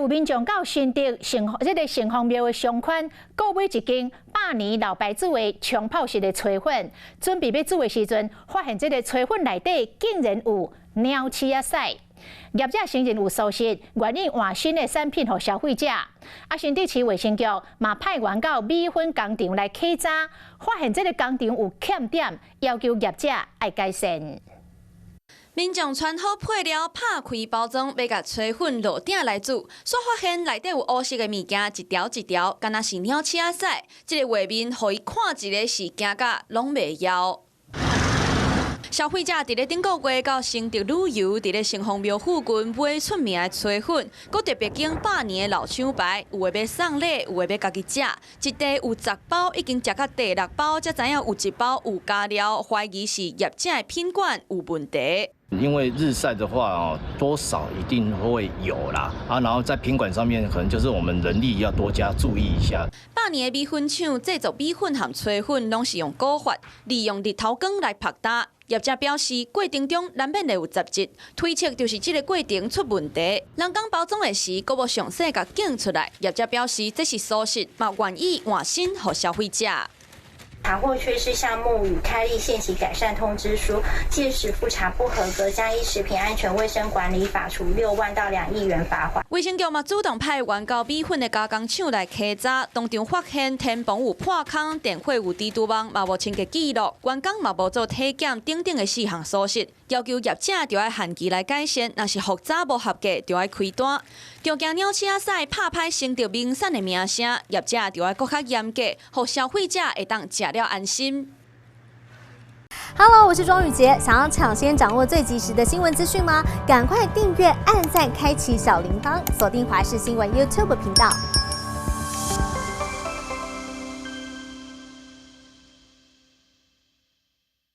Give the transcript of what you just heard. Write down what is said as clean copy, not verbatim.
有民众到新竹城隍庙的商圈购买一斤100年老白子的冲泡式的炊粉，准备要煮的时阵，发现这个炊粉内底竟然有鸟鼠仔屎。业者承认有疏失，愿意换新的产品给消费者。新竹市卫生局嘛派员到米粉工厂来稽查，发现这个工厂有欠点，要求业者要改善。民众穿好配料，拍开包装，要甲炊粉落鼎来煮，却发现内底有乌色的物件，一条一条，敢若是鸟鼠仔屎。这个画面，互伊看一个是惊甲拢袂枵。消费者伫咧顶个月到新竹旅游，伫咧城隍庙附近买出名的炊粉，佮特别经100年的老厂牌，有的要送礼，有的要家己食。一袋有10包，已经食到第6包，才知影有1包有加料，怀疑是业者的品管有问题。因为日晒的话多少一定会有啦然后在品管上面可能就是我们人力要多加注意一下。100年的米粉厂制作米粉和炊粉拢是用古法，利用日头光来拍打。业者表示，过程中难免会有杂质，推测就是这个过程出问题。人工包装的时，佫无详细甲讲出来。业者表示，这是疏失，嘛愿意换新给消费者。查获缺失项目与开立限期改善通知书，届时复查不合格，将依食品安全卫生管理法处6万到2亿元罚款。卫生局嘛主动派员到米粉的加工厂来稽查，当场发现天棚有破空、电火有蜘蛛网，嘛无清洁记录，员工嘛无做体检等等的4项疏失，要求业者就要限期来改善，若是复杂无合格，就要开单。就惊鸟鼠仔屎拍歹成着名产的名声，业者就要更较严格，让消费者会当食了安心。Hello， 我是庄宇杰，想要抢先掌握最及时的新闻资讯吗？赶快订阅、按赞、开启小铃铛，锁定华视新闻 YouTube 频道。